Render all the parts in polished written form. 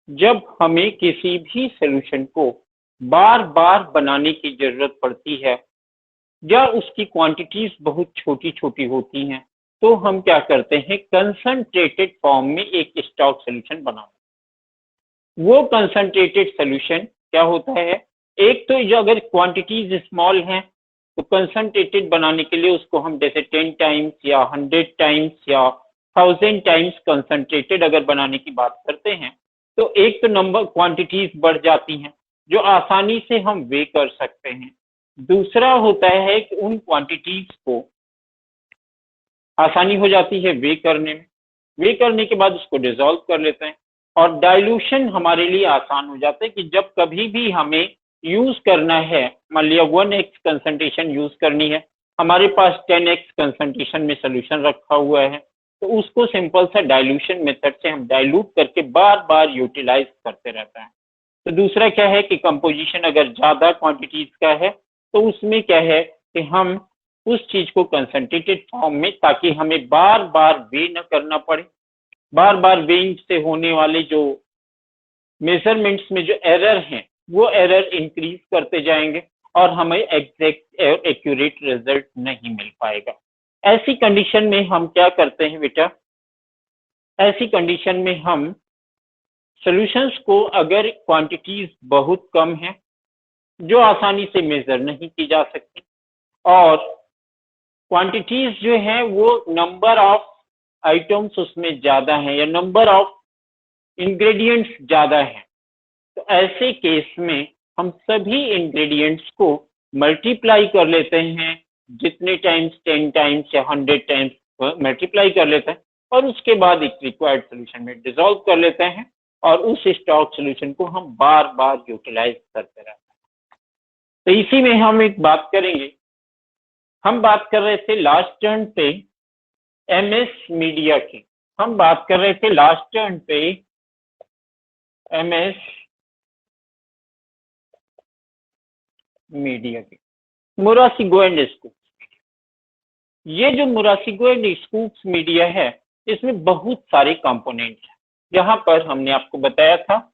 जब हमें किसी भी सॉल्यूशन को बार बार बनाने की जरूरत पड़ती है या उसकी क्वांटिटीज बहुत छोटी छोटी होती हैं, तो हम क्या करते हैं, कंसंट्रेटेड फॉर्म में एक स्टॉक सॉल्यूशन बनाते हैं। वो कंसंट्रेटेड सॉल्यूशन क्या होता है, एक तो जो अगर क्वांटिटीज स्मॉल हैं तो कंसंट्रेटेड बनाने के लिए उसको हम जैसे 10 टाइम्स या 100 टाइम्स या 1000 टाइम्स कंसंट्रेटेड अगर बनाने की बात करते हैं, तो एक तो नंबर क्वांटिटीज बढ़ जाती हैं जो आसानी से हम वे कर सकते हैं। दूसरा होता है कि उन क्वांटिटीज को आसानी हो जाती है वे करने में, वे करने के बाद उसको डिसॉल्व कर लेते हैं और डाइल्यूशन हमारे लिए आसान हो जाता है कि जब कभी भी हमें यूज करना है, मान लिया 1x कंसंट्रेशन यूज करनी है, हमारे पास 10x कंसंट्रेशन में सोल्यूशन रखा हुआ है, तो उसको सिंपल सा डाइल्यूशन मेथड से हम डाइल्यूट करके बार बार यूटिलाइज करते रहते हैं। तो दूसरा क्या है कि कंपोजिशन अगर ज्यादा क्वांटिटीज का है तो उसमें क्या है कि हम उस चीज को कंसंट्रेटेड फॉर्म में, ताकि हमें बार बार वे न करना पड़े, बार बार वेइंग से होने वाले जो मेजरमेंट्स में जो एरर हैं वो एरर इंक्रीज करते जाएंगे और हमें एग्जैक्ट एक्यूरेट रिजल्ट नहीं मिल पाएगा। ऐसी कंडीशन में हम क्या करते हैं बेटा, ऐसी कंडीशन में हम सॉल्यूशंस को, अगर क्वांटिटीज बहुत कम है जो आसानी से मेजर नहीं की जा सकती और क्वांटिटीज जो है वो नंबर ऑफ आइटम्स उसमें ज्यादा है या नंबर ऑफ इंग्रेडिएंट्स ज्यादा है, तो ऐसे केस में हम सभी इंग्रेडिएंट्स को मल्टीप्लाई कर लेते हैं, जितने टाइम्स 10 टाइम्स या 100 टाइम्स मल्टीप्लाई कर लेते हैं और उसके बाद एक रिक्वायर्ड सोल्यूशन में डिसॉल्व कर लेते हैं और उस स्टॉक सोल्यूशन को हम बार बार यूटिलाइज करते रहते हैं। तो इसी में हम एक बात करेंगे, हम बात कर रहे थे लास्ट टर्न पे एमएस मीडिया की, हम बात कर रहे थे लास्ट टर्न पे एमएस मीडिया की, मुरासिगो एंड स्कूप्स। ये जो मुरासिगो एंड स्कूप्स मीडिया है इसमें बहुत सारे कंपोनेंट्स हैं। यहाँ पर हमने आपको बताया था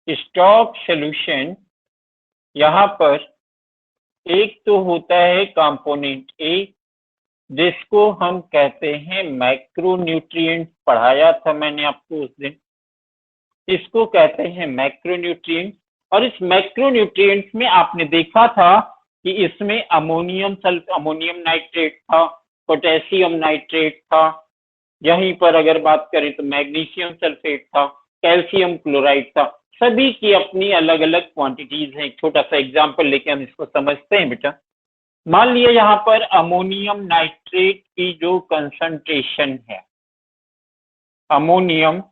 स्टॉक सॉल्यूशन, यहाँ पर एक तो होता है कंपोनेंट ए जिसको हम कहते हैं मैक्रोन्यूट्रिएंट, पढ़ाया था मैंने आपको उस दिन, इसको कहते हैं मैक्रोन्यूट्रिएंट। और इस मैक्रोन्यूट्रिएंट्स में आपने देखा था कि इसमें अमोनियम नाइट्रेट था, पोटेशियम नाइट्रेट था, यहीं पर अगर बात करें तो मैग्नीशियम सल्फेट था, कैल्शियम क्लोराइड था, सभी की अपनी अलग अलग क्वांटिटीज हैं। एक छोटा सा एग्जांपल लेके हम इसको समझते हैं बेटा। मान लिया यहाँ पर अमोनियम नाइट्रेट की जो कंसंट्रेशन है, अमोनियम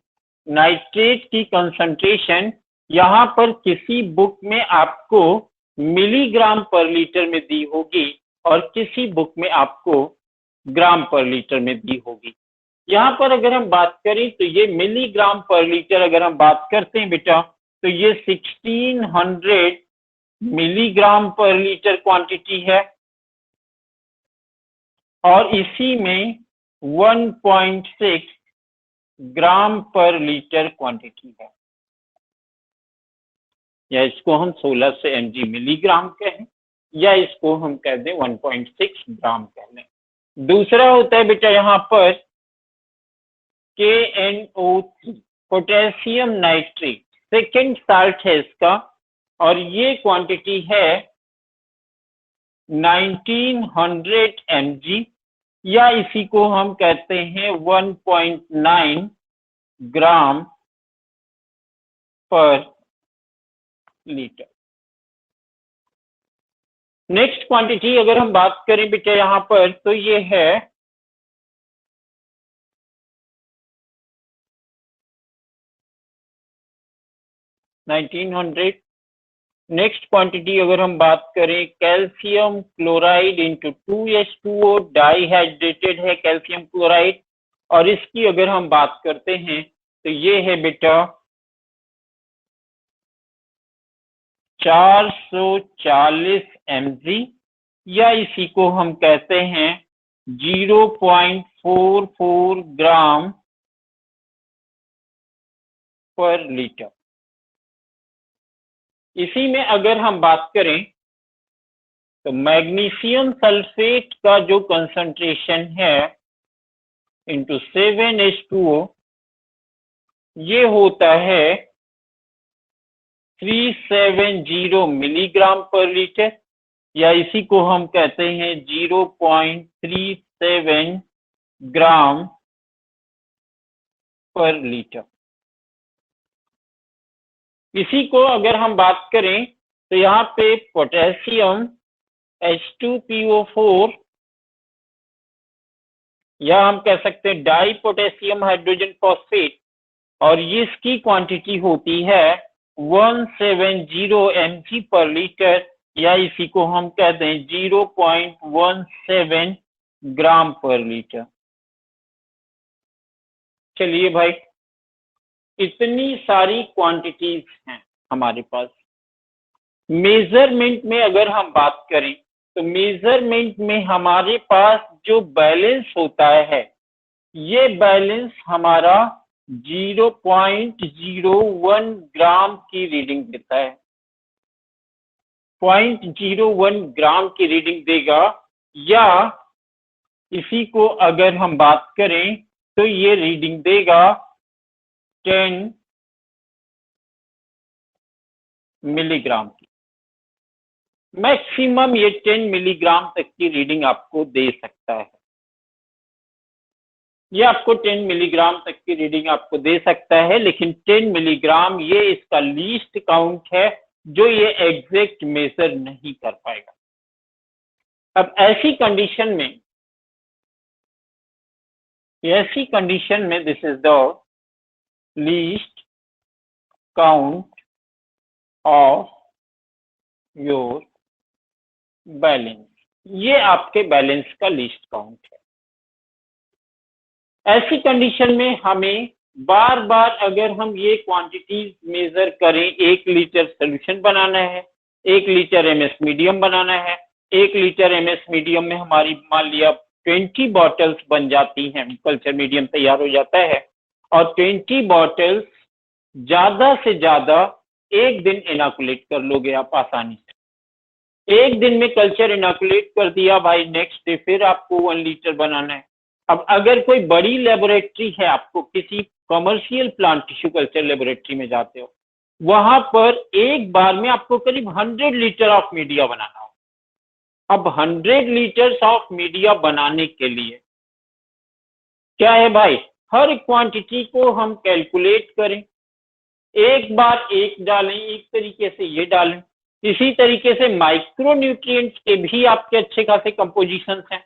नाइट्रेट की कंसंट्रेशन यहाँ पर किसी बुक में आपको मिलीग्राम पर लीटर में दी होगी और किसी बुक में आपको ग्राम पर लीटर में दी होगी। यहाँ पर अगर हम बात करें तो ये मिलीग्राम पर लीटर अगर हम बात करते हैं बेटा, तो ये 1600 मिलीग्राम पर लीटर क्वांटिटी है और इसी में 1.6 ग्राम पर लीटर क्वांटिटी है, या इसको हम 16 से mg मिलीग्राम कहें या इसको हम कह दें 1.6 ग्राम कह लें। दूसरा होता है बेटा यहाँ पर KNO3 potassium nitrate, second salt है इसका और ये क्वांटिटी है 1900 mg या इसी को हम कहते हैं 1.9 ग्राम पर लीटर। नेक्स्ट क्वांटिटी अगर हम बात करें बेटा यहाँ पर तो ये है 1900। नेक्स्ट क्वांटिटी अगर हम बात करें कैल्शियम क्लोराइड इंटू 2H2O, डाइहाइड्रेटेड है कैल्शियम क्लोराइड, और इसकी अगर हम बात करते हैं तो ये है बेटा 440 mg या इसी को हम कहते हैं 0.44 ग्राम पर लीटर। इसी में अगर हम बात करें तो मैग्नीशियम सल्फेट का जो कंसंट्रेशन है इंटू 7H2O ये होता है 370 मिलीग्राम पर लीटर, या इसी को हम कहते हैं 0.37 ग्राम पर लीटर। इसी को अगर हम बात करें तो यहाँ पे पोटेशियम H2PO4 या हम कह सकते हैं डाई पोटेशियम हाइड्रोजन फॉस्फेट, और इसकी क्वांटिटी होती है 170 mg पर लीटर, या इसी को हम कहते हैं 0.17 ग्राम पर लीटर। चलिए भाई, इतनी सारी क्वांटिटीज हैं हमारे पास। मेजरमेंट में अगर हम बात करें तो मेजरमेंट में हमारे पास जो बैलेंस होता है ये बैलेंस हमारा 0.01 ग्राम की रीडिंग देता है। 0.01 ग्राम की रीडिंग देगा, या इसी को अगर हम बात करें तो ये रीडिंग देगा 10 मिलीग्राम की। मैक्सिमम ये 10 मिलीग्राम तक की रीडिंग आपको दे सकता है। ये आपको 10 मिलीग्राम तक की रीडिंग आपको दे सकता है, लेकिन 10 मिलीग्राम ये इसका लीस्ट काउंट है जो ये एग्जैक्ट मेजर नहीं कर पाएगा। अब ऐसी कंडीशन में this is the least count of your balance. ये आपके बैलेंस का लीस्ट काउंट है। ऐसी कंडीशन में हमें बार बार अगर हम ये क्वांटिटीज मेजर करें, 1 लीटर सोल्यूशन बनाना है, 1 लीटर एमएस मीडियम बनाना है, 1 लीटर एमएस मीडियम में हमारी मान लिया 20 बॉटल्स बन जाती हैं, कल्चर मीडियम तैयार हो जाता है, और 20 बॉटल्स ज्यादा से ज्यादा 1 दिन इनॉकुलेट कर लोगे आप आसानी से। 1 दिन में कल्चर इनॉकुलेट कर दिया भाई, नेक्स्ट डे फिर आपको 1 लीटर बनाना है। अब अगर कोई बड़ी लेबोरेटरी है, आपको किसी commercial plant tissue culture laboratory में जाते हो, वहां पर एक बार में आपको करीब 100 लीटर ऑफ मीडिया बनाना हो। अब 100 लीटर्स ऑफ मीडिया बनाने के लिए क्या है भाई, हर क्वांटिटी को हम कैलकुलेट करें, एक बार एक डालें, एक तरीके से ये डालें। इसी तरीके से माइक्रो न्यूट्रिएंट्स के भी आपके अच्छे खासे कंपोजिशंस हैं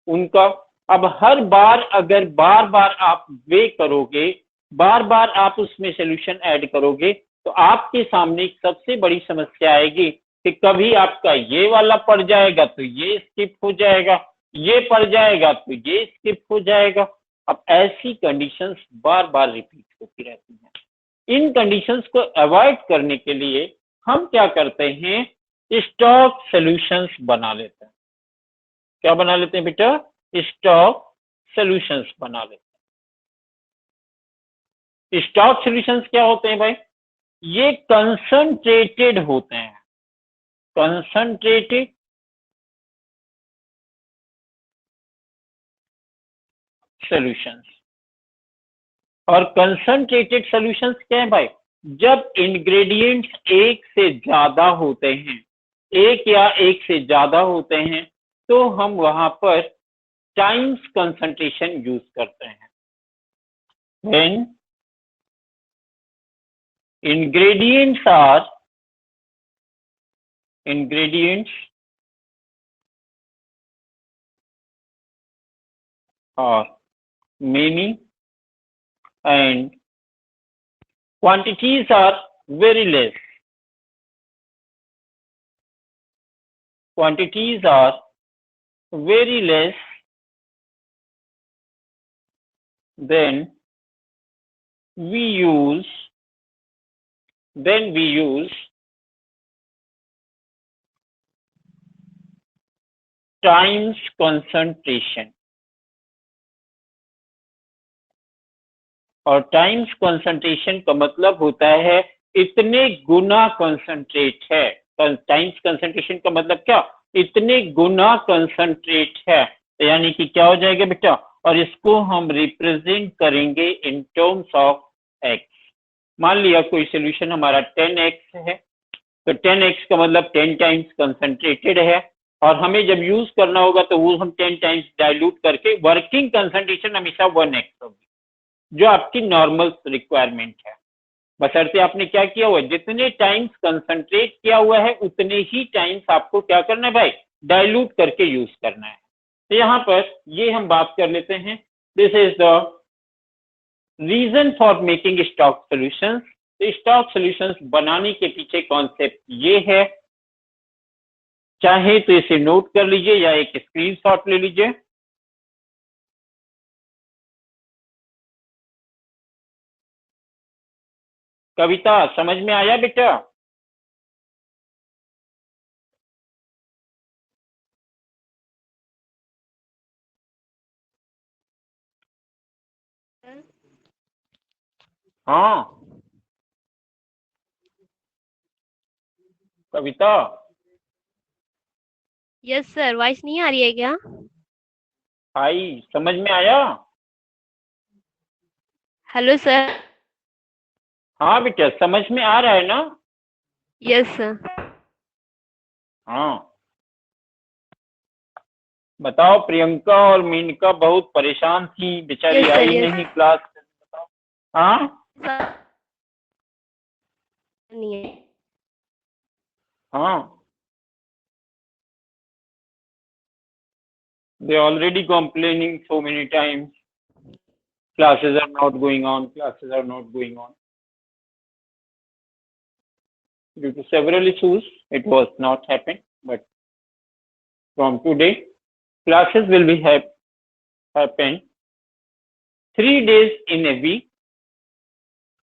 उनका। अब हर बार अगर बार बार आप वे करोगे, बार बार आप उसमें सोल्यूशन ऐड करोगे, तो आपके सामने एक सबसे बड़ी समस्या आएगी कि कभी आपका ये वाला पड़ जाएगा तो ये स्किप हो जाएगा, ये पड़ जाएगा तो ये स्किप हो जाएगा। अब ऐसी कंडीशंस बार बार रिपीट होती रहती हैं। इन कंडीशंस को अवॉइड करने के लिए हम क्या करते हैं, स्टॉक सॉल्यूशंस बना लेते हैं। क्या बना लेते हैं बेटा, स्टॉक सॉल्यूशंस बना लेते हैं। स्टॉक सॉल्यूशंस क्या होते हैं भाई, ये कंसंट्रेटेड होते हैं, कंसंट्रेटेड सॉल्यूशंस। और कंसंट्रेटेड सॉल्यूशंस क्या है भाई, जब इंग्रेडिएंट्स एक से ज्यादा होते हैं, एक या एक से ज्यादा होते हैं, तो हम वहां पर टाइम्स कंसंट्रेशन यूज करते हैं। When ingredients are many and quantities are very less, then we use times concentration. और टाइम्स कंसंट्रेशन का मतलब होता है इतने गुना कंसंट्रेट है। टाइम्स कंसंट्रेशन का मतलब क्या, इतने गुना कंसंट्रेट है, तो यानी कि क्या हो जाएगा बेटा, और इसको हम रिप्रेजेंट करेंगे इन टर्म्स ऑफ एक्स। मान लिया कोई सोल्यूशन हमारा 10x है, तो 10x का मतलब 10 टाइम्स कंसंट्रेटेड है, और हमें जब यूज करना होगा तो वो हम 10 टाइम्स डाइल्यूट करके वर्किंग कंसंट्रेशन हमेशा 1x होगी, जो आपकी नॉर्मल रिक्वायरमेंट है। बशर्ते आपने क्या किया हुआ है, जितने टाइम्स कंसंट्रेट किया हुआ है उतने ही टाइम्स आपको क्या करना है भाई, डाइल्यूट करके यूज करना है। तो यहाँ पर ये हम बात कर लेते हैं, this is the reason for making stock solutions. तो स्टॉक सॉल्यूशंस बनाने के पीछे कॉन्सेप्ट ये है, चाहे तो इसे नोट कर लीजिए या एक स्क्रीनशॉट ले लीजिए। कविता समझ में आया बेटा? हाँ कविता, यस सर, वॉइस नहीं आ रही है क्या? आई समझ में आया? Hello sir. हाँ बेटा समझ में आ रहा है ना? Yes sir. हाँ बताओ, प्रियंका और मीनका बहुत परेशान थी, बेचारी यस सर। आई यस नहीं क्लास। बताओ। हाँ सर, नहीं है। हाँ, they already complaining so many times, classes are not going on, classes are not going on. Due to several issues, it was not happened, but from today, classes will be happen 3 days in a week.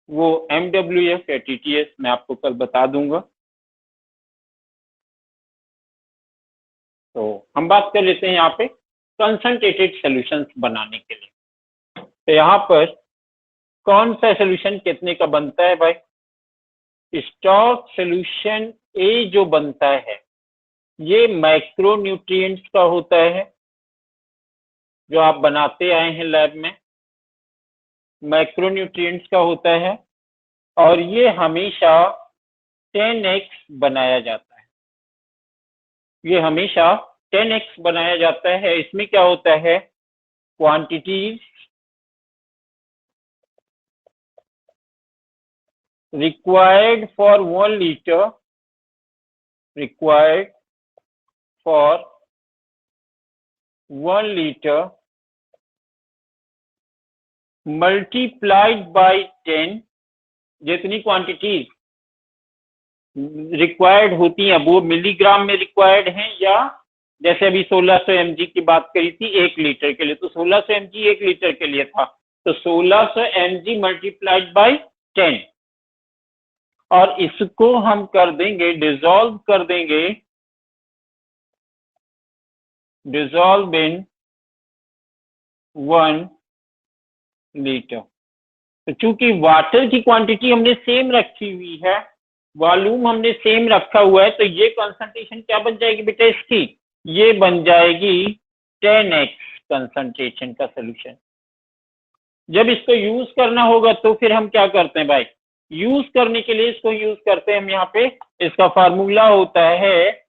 वो MWF या TTS मैं आपको कल बता दूंगा। तो हम बात कर लेते हैं यहाँ पे कंसंट्रेटेड सॉल्यूशंस बनाने के लिए। तो यहाँ पर कौन सा सॉल्यूशन कितने का बनता है भाई? स्टॉक सॉल्यूशन ए जो बनता है ये माइक्रोन्यूट्रिएंट्स का होता है, जो आप बनाते आए हैं लैब में, माइक्रोन्यूट्रिएंट्स का होता है, और ये हमेशा 10x बनाया जाता है। ये हमेशा 10x बनाया जाता है। इसमें क्या होता है, quantities required for 1 liter, required for 1 liter multiplied by 10, जितनी क्वांटिटीज रिक्वायर्ड होती हैं वो मिलीग्राम में रिक्वायर्ड हैं, या जैसे अभी 1600 mg की बात करी थी 1 लीटर के लिए, तो 1600 mg 1 लीटर के लिए था, तो 1600 mg मल्टीप्लाइड बाई 10, और इसको हम कर देंगे डिसॉल्व कर देंगे, डिसॉल्व इन 1 लीटर। तो चूंकि वाटर की क्वांटिटी हमने सेम रखी हुई है, वॉल्यूम हमने सेम रखा हुआ है, तो ये कंसंट्रेशन क्या बन जाएगी बेटा इसकी, ये बन जाएगी 10x कंसंट्रेशन का सोल्यूशन। जब इसको यूज करना होगा तो फिर हम क्या करते हैं भाई, यूज करने के लिए इसको यूज करते हैं हम यहाँ पे, इसका फार्मूला होता है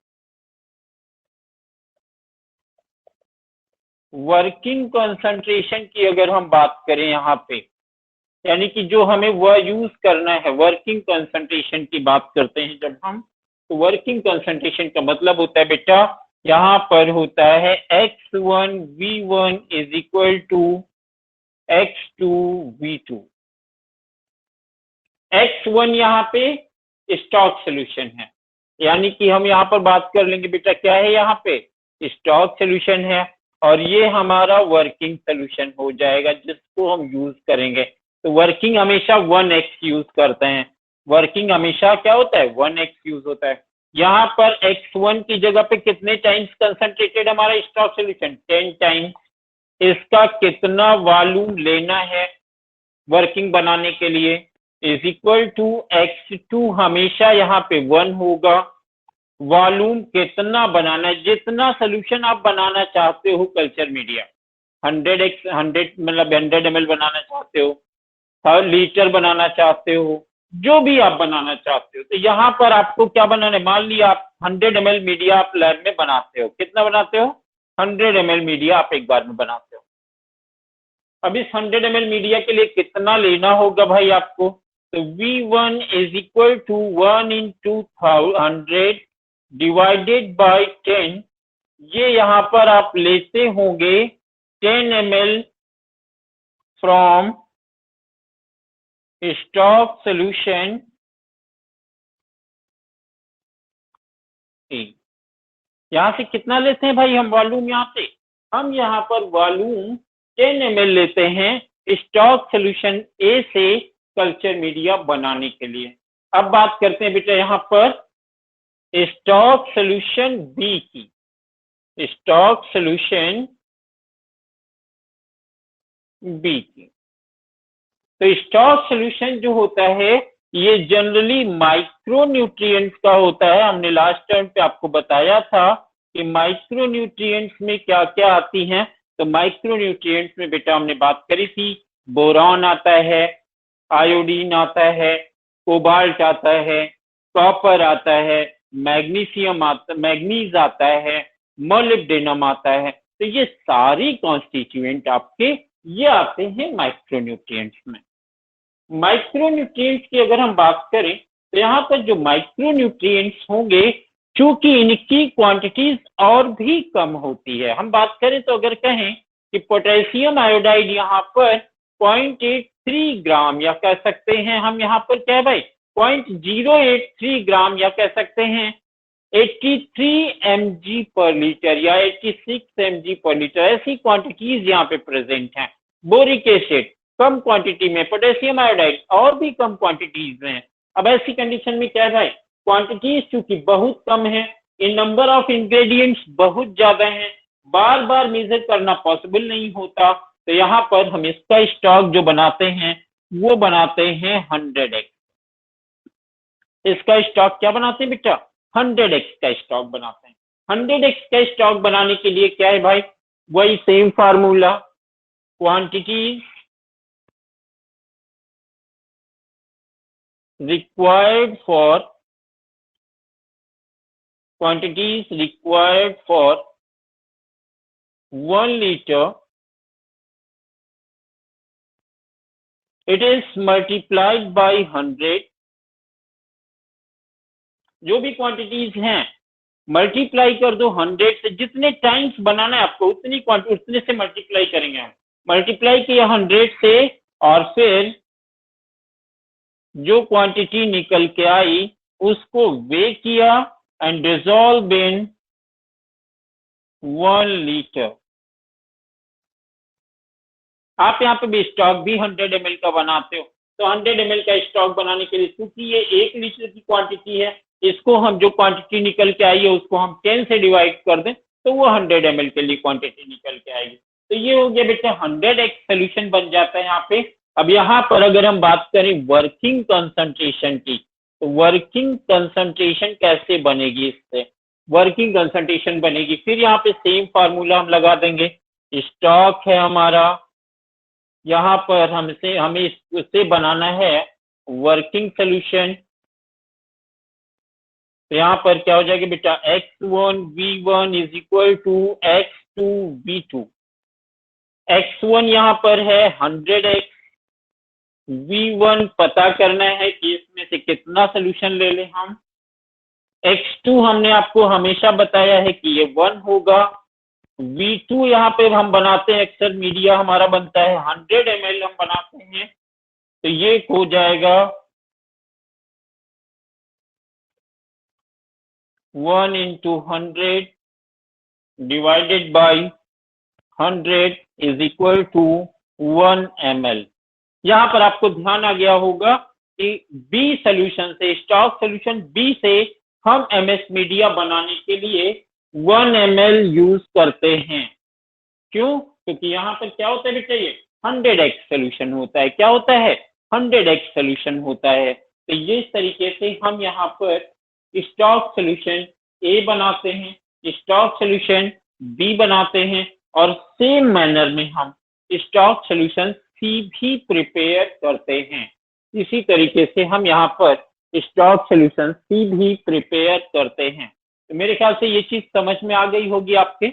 वर्किंग कंसंट्रेशन की। अगर हम बात करें यहाँ पे, यानी कि जो हमें वह यूज करना है, वर्किंग कंसंट्रेशन की बात करते हैं जब हम, तो वर्किंग कंसंट्रेशन का मतलब होता है बेटा, यहाँ पर होता है x1 v1 is equal to x2 v2। x1 यहाँ पे स्टॉक सोल्यूशन है, यानी कि हम यहाँ पर बात कर लेंगे बेटा क्या है, यहाँ पे स्टॉक सोल्यूशन है, और ये हमारा वर्किंग सोल्यूशन हो जाएगा जिसको हम यूज करेंगे। तो वर्किंग हमेशा 1x यूज करते हैं, वर्किंग हमेशा क्या होता है 1x यूज होता है। यहाँ पर x1 की जगह पे कितने टाइम्स कंसंट्रेटेड हमारा स्टॉक सोल्यूशन, 10 टाइम्स। इसका कितना वॉल्यूम लेना है, वर्किंग बनाने के लिए इज इक्वल टू x2 हमेशा यहाँ पे 1 होगा। वॉल्यूम कितना बनाना है, जितना सोल्यूशन आप बनाना चाहते हो कल्चर मीडिया, 100 मतलब 100 ml बनाना चाहते हो, 1 लीटर बनाना चाहते हो, जो भी आप बनाना चाहते हो, तो यहाँ पर आपको क्या बनाना है। मान लिया आप 100 ml मीडिया आप लैब में बनाते हो, कितना बनाते हो, 100 ml मीडिया आप एक बार में बनाते हो। अब इस 100 ml मीडिया के लिए कितना लेना होगा भाई आपको, तो V1 is equal to 1 into 100 divided by 10। ये यहाँ पर आप लेते होंगे 10 ml फ्रॉम स्टॉक सोल्यूशन यहाँ से कितना लेते हैं भाई हम वॉल्यूम, हम यहाँ पर वॉल्यूम 10 ml लेते हैं स्टॉक सोल्यूशन ए से कल्चर मीडिया बनाने के लिए। अब बात करते हैं बेटा यहाँ पर स्टॉक सोल्यूशन बी की। स्टॉक सोल्यूशन बी की, तो स्टॉक सोल्यूशन जो होता है ये जनरली माइक्रोन्यूट्रिएंट्स का होता है। हमने लास्ट टाइम पे आपको बताया था कि माइक्रोन्यूट्रिएंट्स में क्या क्या आती हैं। तो माइक्रोन्यूट्रिएंट्स में बेटा हमने बात करी थी, बोरॉन आता है, आयोडीन आता है, कोबाल्ट आता है, कॉपर आता है, मैग्नीशियम आता, मैग्नीज आता है, मोलिब्डेनम आता है। तो ये सारी कॉन्स्टिट्यूएंट आपके ये आते हैं माइक्रोन्यूट्रिएंट्स में। माइक्रोन्यूट्रिएंट्स की अगर हम बात करें तो यहाँ पर जो माइक्रोन्यूट्रिएंट्स होंगे, चूंकि इनकी क्वांटिटीज और भी कम होती है। हम बात करें तो अगर कहें कि पोटेशियम आयोडाइड यहाँ पर 0.83 ग्राम, या कह सकते हैं हम यहाँ पर क्या है भाई 0.083 ग्राम, या कह सकते हैं 83 mg पर लीटर या 86 mg पर लीटर, ऐसी क्वांटिटीज यहाँ पे प्रेजेंट हैं। बोरिक एसिड कम क्वांटिटी में, पोटेशियम आयोडाइड और भी कम क्वांटिटीज में। अब ऐसी कंडीशन में क्या है भाई, क्वांटिटीज चूंकि बहुत कम है, इन नंबर ऑफ इंग्रेडिएंट्स बहुत ज्यादा हैं, बार बार मेजर करना पॉसिबल नहीं होता, तो यहाँ पर हम इसका स्टॉक जो बनाते हैं वो बनाते हैं 100x। इसका स्टॉक क्या बनाते हैं बेटा, 100x का स्टॉक बनाते हैं। 100x का स्टॉक बनाने के लिए क्या है भाई, वही same formula, quantities required for 1 liter, it is multiplied by 100। जो भी क्वांटिटीज हैं मल्टीप्लाई कर दो 100 से, जितने टाइम्स बनाना है आपको उतनी क्वांटिटी, उतने से मल्टीप्लाई करेंगे हम। मल्टीप्लाई किया 100 से और फिर जो क्वांटिटी निकल के आई उसको वे किया एंड डिसॉल्व इन 1 लीटर। आप यहाँ पे भी स्टॉक भी 100 ml का बनाते हो, तो 100 ml का स्टॉक बनाने के लिए क्योंकि ये 1 लीटर की क्वांटिटी है, इसको हम जो क्वांटिटी निकल के आई है उसको हम 10 से डिवाइड कर दें तो वो 100 ml के लिए क्वांटिटी निकल के आएगी। तो ये हो गया बेटा 100x सोल्यूशन बन जाता है यहाँ पे। अब यहाँ पर अगर हम बात करें वर्किंग कंसंट्रेशन की, तो वर्किंग कंसंट्रेशन कैसे बनेगी, इससे वर्किंग कंसंट्रेशन बनेगी, फिर यहाँ पे सेम फार्मूला हम लगा देंगे। स्टॉक है हमारा, यहाँ पर हमें इससे बनाना है वर्किंग सोल्यूशन। तो यहाँ पर क्या हो जाएगा बेटा, x1 v1 is equal to x2 v2। x1 यहाँ पर है 100x, v1 पता करना है कि इसमें से कितना सोल्यूशन ले लें हम। x2 हमने आपको हमेशा बताया है कि ये 1 होगा। v2 यहाँ पे हम बनाते हैं अक्सर, मीडिया हमारा बनता है 100 ml हम बनाते हैं, तो ये हो जाएगा 1 into 100 divided by 100 is equal to 1 ml। यहाँ पर आपको ध्यान आ गया होगा कि बी सोल्यूशन से, स्टॉक सोल्यूशन बी से हम एमएस मीडिया बनाने के लिए 1 ml यूज करते हैं। क्यों, क्योंकि यहाँ पर क्या होता है बेटा, ये 100x सोल्यूशन होता है। क्या होता है? 100x सोल्यूशन होता है। तो ये इस तरीके से हम यहाँ पर स्टॉक सोल्यूशन ए बनाते हैं, स्टॉक सोल्यूशन बी बनाते हैं, और सेम मैनर में हम स्टॉक सोल्यूशन सी भी प्रिपेयर करते हैं। इसी तरीके से हम यहाँ पर स्टॉक सोल्यूशन सी भी प्रिपेयर करते हैं। तो मेरे ख्याल से ये चीज समझ में आ गई होगी आपके।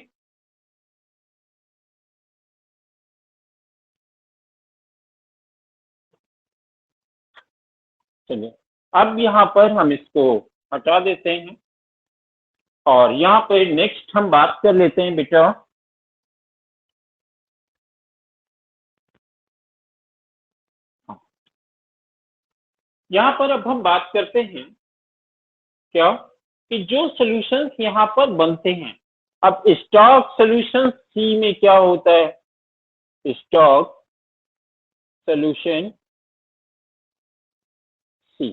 चलिए अब यहाँ पर हम इसको हटा देते हैं और यहाँ पर नेक्स्ट हम बात कर लेते हैं बेटा यहाँ पर अब हम बात करते हैं क्या कि जो सॉल्यूशंस यहाँ पर बनते हैं। अब स्टॉक सॉल्यूशन सी में क्या होता है? स्टॉक सॉल्यूशन सी,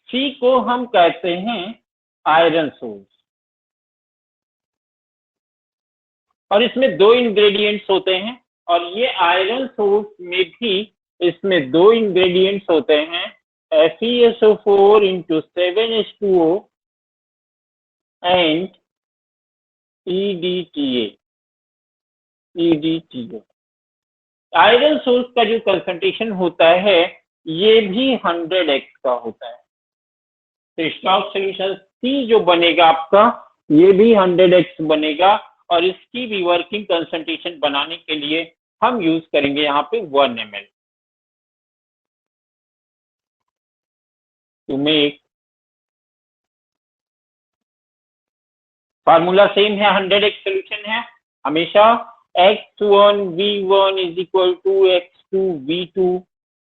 सी को हम कहते हैं आयरन सोर्स, और इसमें दो इंग्रेडिएंट्स होते हैं, और ये आयरन सोर्स में भी इसमें दो इंग्रेडिएंट्स होते हैं, FeSO4 into 7H2O and EDTA। Iron source का जो कंसंट्रेशन होता है ये भी 100x का होता है। तो स्टॉक सॉल्यूशन सी जो बनेगा आपका ये भी 100x बनेगा, और इसकी भी वर्किंग कंसंट्रेशन बनाने के लिए हम यूज करेंगे यहाँ पे 1 ml to make. Formula same है, 100x सोल्यूशन है हमेशा, x1v1 is equal to x2v2।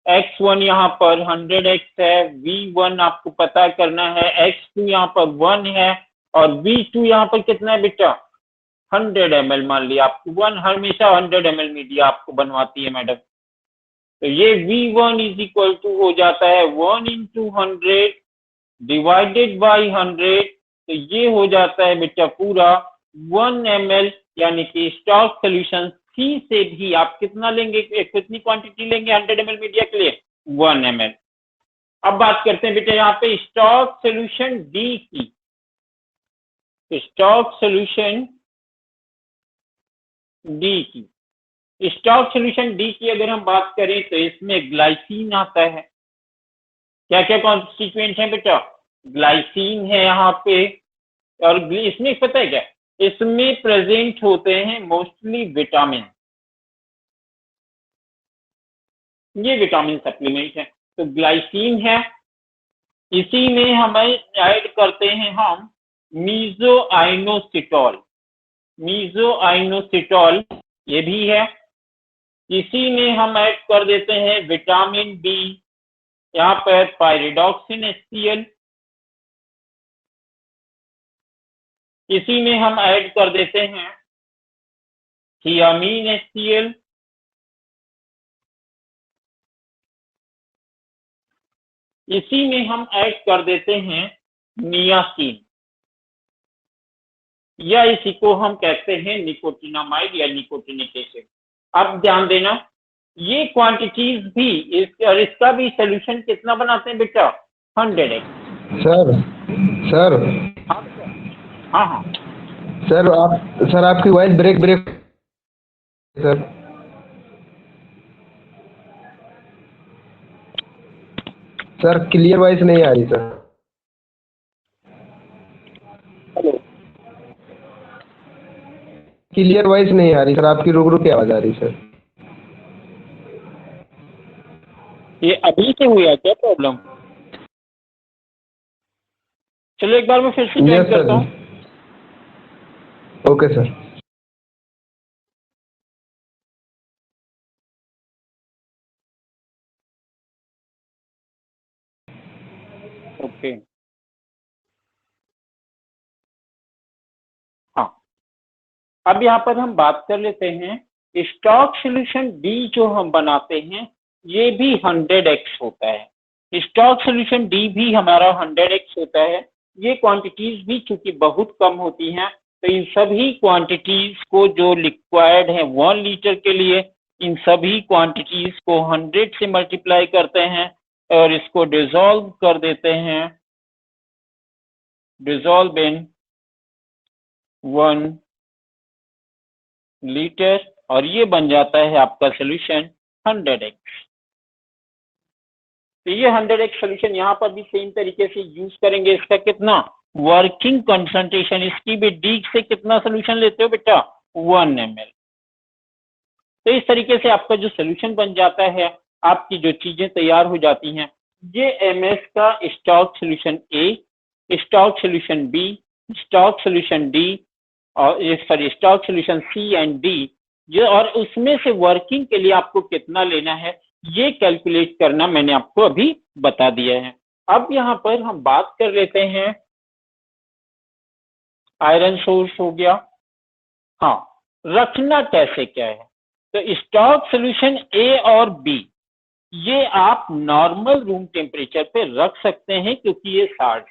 x1 यहाँ पर 100x है, v1 आपको पता करना है, x2 यहाँ पर 1 है, और v2 यहाँ पर कितना है बेटा? 100 ml मान लिया आपको, 1 हमेशा 100 ml मीडिया आपको बनवाती है मैडम। तो ये v1 इज इक्वल टू हो जाता है 1 into 100 डिवाइडेड बाई 100, तो ये हो जाता है बेटा पूरा 1 ml, यानी कि स्टॉक सोल्यूशन सी से भी आप कितना लेंगे, कितनी क्वांटिटी लेंगे 100 ml मीडिया के लिए? 1 ml। अब बात करते हैं बेटा यहाँ पे स्टॉक सोल्यूशन डी की। स्टॉक सोल्यूशन डी की, स्टॉक सोल्यूशन डी की अगर हम बात करें तो इसमें ग्लाइसिन आता है। क्या क्या कॉन्स्टिट्यूएंट है बेटा? ग्लाइसिन है यहाँ पे, और इसमें पता है क्या, इसमें प्रेजेंट होते हैं मोस्टली विटामिन, ये विटामिन सप्लीमेंट है। तो ग्लाइसिन है, इसी में हमें ऐड करते हैं हम मीजोआइनोसिटॉल, मीजोआइनोसिटॉल ये भी है। इसी में हम ऐड कर देते हैं विटामिन बी, यहाँ पर पायरिडॉक्सिन HCl। इसी में हम ऐड कर देते हैं थियामीन HCl। इसी में हम ऐड कर देते हैं नियासिन, या इसी को हम कहते हैं निकोटिनामाइड या निकोटिनिक एसिड। अब ध्यान देना ये क्वांटिटीज भी और इसका भी सोल्यूशन कितना बनाते हैं बेटा? 100x। सर हाँ हाँ सर आपकी voice break sir clear voice नहीं आ रही सर। हेलो, क्लियर वॉइस नहीं आ रही सर, आपकी रुक रुक के आवाज आ रही सर। ये अभी से हुआ क्या प्रॉब्लम? चलो एक बार मैं फिर से ज्वाइन करता हूँ। Okay sir. ओके हाँ, अब यहाँ पर हम बात कर लेते हैं स्टॉक सोल्यूशन डी जो हम बनाते हैं ये भी 100x होता है। स्टॉक सोल्यूशन डी भी हमारा 100x होता है। ये क्वांटिटीज भी चूंकि बहुत कम होती हैं, तो इन सभी क्वांटिटीज को जो रिक्वायर्ड है 1 लीटर के लिए, इन सभी क्वांटिटीज को 100 से मल्टीप्लाई करते हैं और इसको डिसॉल्व कर देते हैं, डिसॉल्व इन 1 लीटर, और ये बन जाता है आपका सोल्यूशन 100x। तो ये 100x सोल्यूशन यहाँ पर भी सेम तरीके से यूज करेंगे। इसका कितना वर्किंग कंसंट्रेशन, इसकी भी डी से कितना सोल्यूशन लेते हो बेटा 1 ml। तो इस तरीके से आपका जो सोल्यूशन बन जाता है, आपकी जो चीजें तैयार हो जाती हैं। ये एमएस का stock solution A, stock solution B, stock solution D और sorry stock solution C and D, जो और उसमें से वर्किंग के लिए आपको कितना लेना है ये कैलकुलेट करना मैंने आपको अभी बता दिया है। अब यहाँ पर हम बात कर लेते हैं, आयरन सोर्स हो गया, हाँ रखना कैसे क्या है। तो स्टॉक सोल्यूशन ए और बी ये आप नॉर्मल रूम टेम्परेचर पे रख सकते हैं क्योंकि ये साल्ट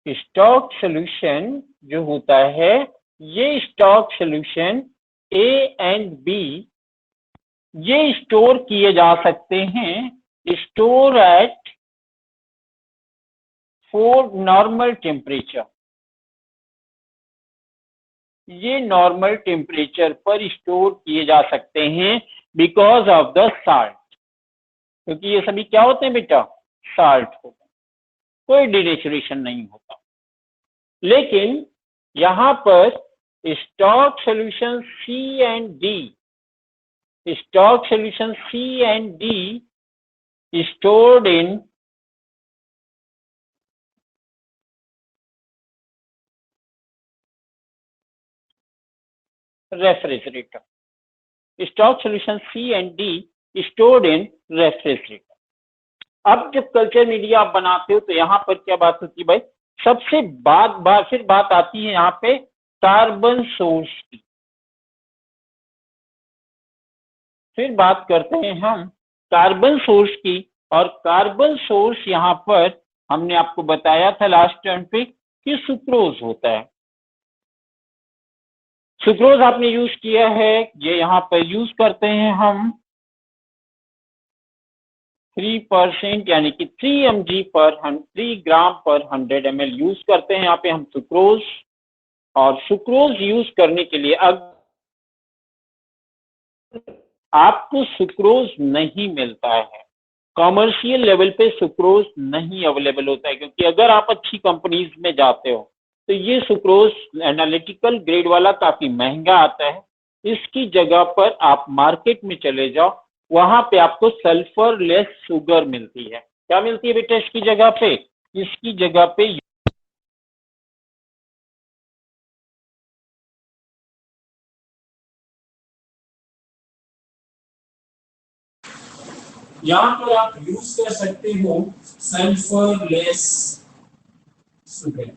है। स्टॉक सोल्यूशन जो होता है, ये stock solution A and B ये स्टोर किए जा सकते हैं, स्टोर एट 4 नॉर्मल टेम्परेचर। ये नॉर्मल टेम्परेचर पर स्टोर किए जा सकते हैं बिकॉज ऑफ द साल्ट, क्योंकि ये सभी क्या होते हैं बेटा साल्ट होते हैं, कोई डिनेचुरेशन नहीं होता। लेकिन यहाँ पर stock solution C and D, stock solution C and D stored in refrigerator, stock solution C and D stored in refrigerator. अब जब कल्चर मीडिया आप बनाते हो तो यहाँ पर क्या बात होती है भाई, सबसे फिर बात आती है यहाँ पे कार्बन सोर्स की। फिर बात करते हैं हम कार्बन सोर्स की, और कार्बन सोर्स यहाँ पर हमने आपको बताया था लास्ट टर्म पे कि सुक्रोज होता है। सुक्रोज आपने यूज किया है, ये यहाँ पर यूज करते हैं हम 3% यानी कि 3 ग्राम पर 100 ml यूज करते हैं यहाँ पे हम सुक्रोज। और सुक्रोज यूज करने के लिए अब आपको सुक्रोज नहीं मिलता है, कॉमर्शियल लेवल पे सुक्रोज नहीं अवेलेबल होता है, क्योंकि अगर आप अच्छी कंपनीज में जाते हो तो ये सुक्रोज एनालिटिकल ग्रेड वाला काफी महंगा आता है। इसकी जगह पर आप मार्केट में चले जाओ, वहां पे आपको सल्फर लेस शुगर मिलती है। क्या मिलती है बेटा इसकी जगह पे? इसकी जगह पे यहाँ पर आप यूज कर सकते हो सल्फर लेस शुगर,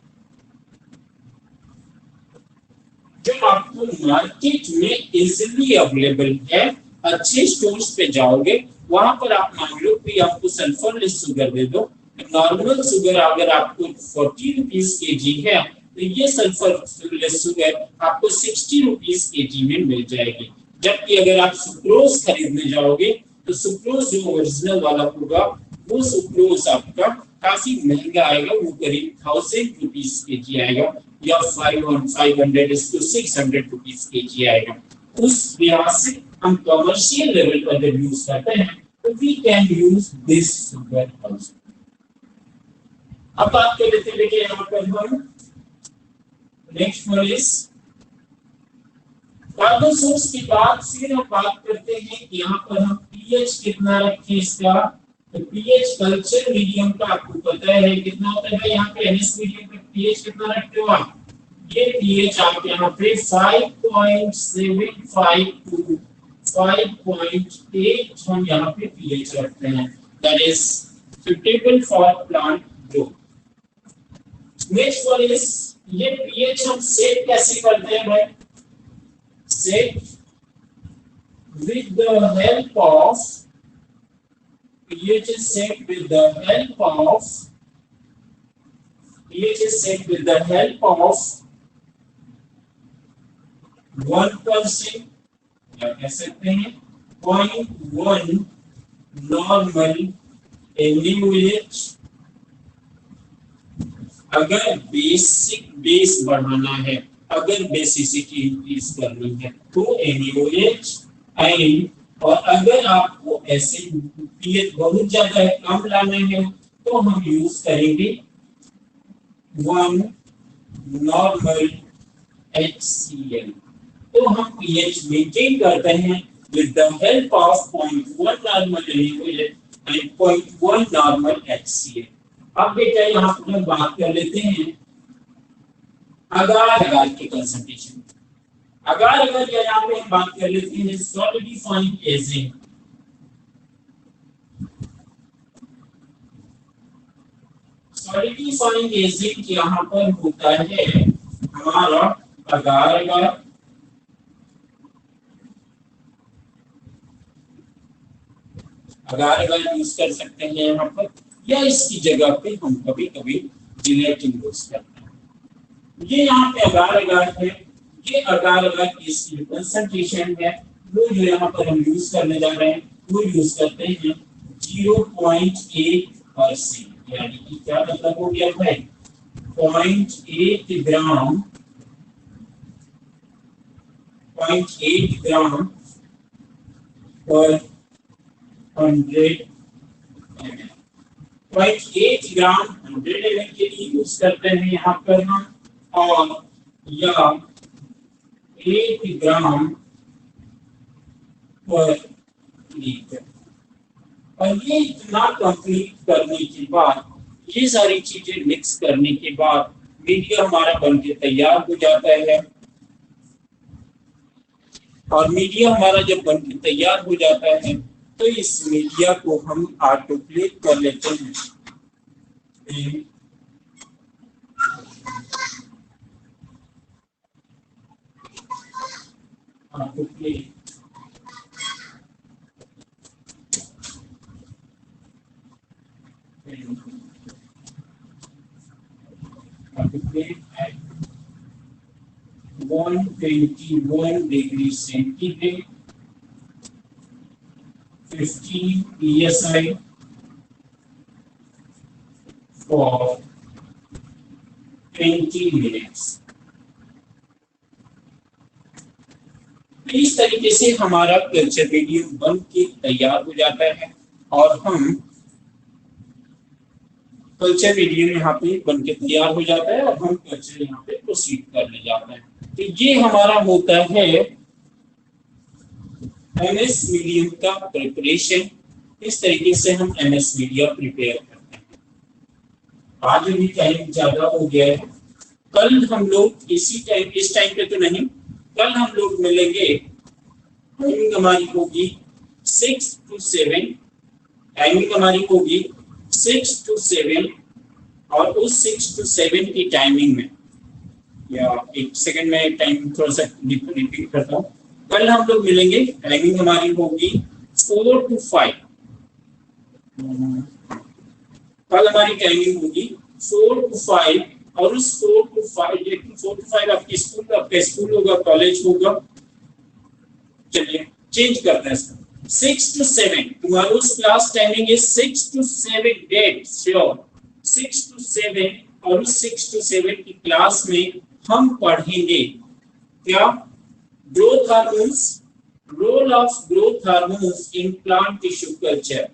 जो आपको मार्केट में इजीली अवेलेबल है। अच्छे स्टोर्स पे जाओगे, वहां पर आप मान लो कि आपको सल्फर लेस शुगर दे दो। नॉर्मल शुगर अगर आपको 40 रुपीज के जी है, तो ये सल्फर लेस शुगर आपको 60 रुपीज के जी में मिल जाएगी। जबकि अगर आप सुक्रोज खरीदने जाओगे तो सुक्रोज जो ओरिजिनल वाला होगा वो सुक्रोज आपका काफी महंगा आएगा, वो करीब 1000 रुपीज के जी आएगा या 500 to 600 रुपीज के जी आएगा। उस लिहाज से हम कमर्शियल लेवल पर जब यूज करते हैं तो we can use this sugar also. अब बात कर लेते हैं यहाँ पर हम next one is carbon source के बाद फिर हम बात करते हैं कि यहाँ पर हम पीएच कितना रखें इसका। तो पीएच कल्चर मीडियम का आपको पता है कितना होता है, यहाँ पे एनएस मीडियम का पीएच कितना रखते हो आप? ये पीएच आप यहाँ पे 5.75 to 5.8 हम यहाँ पे पीएच रखते हैं, that is suitable for plant growth. Next one is ये पीएच हम सेट कैसे करते हैं भाई? Set with the help of pH is set with the help of pH is set with the help of 1%, या कह सकते हैं 0.1 नॉर्मल NaOH। अगर बेसिक बेस बढ़ाना है, अगर बेसिसिटी इंक्रीज करनी है तो NaOH एंड, और अगर आपको एसिड पीएच बहुत ज्यादा कम लाना है तो हम यूज करेंगे 1 नॉर्मल HCl। तो हम पीएच मेंटेन करते हैं with the help of 0.1 normal NaOH and 0.1 normal HCl। अब बेटा यहाँ पर हम बात कर लेते हैं अगार के कंसंट्रेशन। अगर यहाँ पे हम बात कर लेते हैं सॉलिडिफाइंग एजेंट। सॉलिडिफाइंग एजेंट यहाँ पर होता है हमारा अगार यूज कर सकते हैं यहाँ पर, या इसकी जगह पे हम कभी कभी जिलेटिन यूज करते हैं। ये यहाँ पे अगार है, ये अगार की कंसंट्रेशन है वो जो यहाँ पर हम यूज करने जा रहे हैं वो यूज करते हैं 0.8%, यानी कि क्या मतलब हो गया भाई 0.8 ग्राम 0.8 ग्राम पर 100 ml। 0.8 ग्राम 100 ml के लिए यूज करते हैं यहाँ पर हम, और या 1 ग्राम पर लीटर। और ये इतना कंप्लीट करने के बाद, ये सारी चीजें मिक्स करने के बाद मीडिया हमारा बनके तैयार हो जाता है। और मीडिया हमारा जब बनके तैयार हो जाता है तो इस मीडिया को हम ऑटोक्लेव कर लेते हैं। Autoclave at 121 degree centigrade, 15 psi for 20 minutes। इस तरीके से हमारा कल्चर मीडियम बन के तैयार हो जाता है, और हम कल्चर मीडियम यहाँ पे बनके तैयार हो जाता है और हम कल्चर यहाँ पे प्रोसीड करने जाते हैं। तो ये हमारा होता है एमएस मीडियम का प्रिपरेशन। इस तरीके से हम एमएस मीडिया प्रिपेयर करते हैं। आज भी टाइम ज्यादा हो गया है, कल हम लोग इस टाइम पे तो नहीं, कल हम लोग मिलेंगे। टाइमिंग हमारी होगी 6 to 7, टाइमिंग हमारी होगी 6 to 7, और उस 6 to 7 की टाइमिंग में, या एक सेकंड में टाइम थोड़ा सा रिपीट करता हूँ। कल हम लोग मिलेंगे, टाइमिंग हमारी होगी 4 to 5। कल हमारी टाइमिंग होगी 4 to 5, और उस 4 to 5 आपकी आपका स्कूल होगा, कॉलेज होगा। चलिए चेंज करते हैं इसका, 6 to 7 tomorrow's class timing is 6 to 7 date sure 6 to 7, और उस 6 to 7 की क्लास में हम पढ़ेंगे क्या, growth hormones, role of growth hormones in plant tissue culture.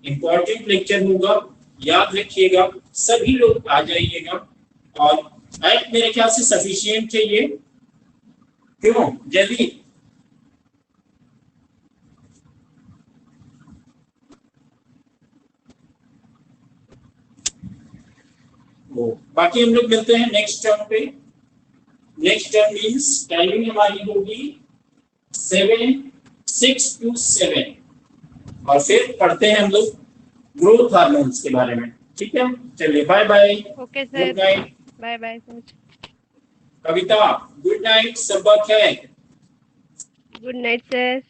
Important lecture होगा, याद रखिएगा, सभी लोग आ जाइएगा। और मेरे ख्याल से सफिशिएंट चाहिए, क्यों जल्दी बाकी हम लोग मिलते हैं नेक्स्ट टर्म पे। नेक्स्ट टर्म मींस टाइमिंग हमारी होगी 6 to 7, और फिर पढ़ते हैं हम लोग ग्रोथ हार्मोन्स के बारे में। ठीक है, चलिए bye bye. Okay sir, good night. Bye bye sir. Kavita good night, सबक है। Good night sir.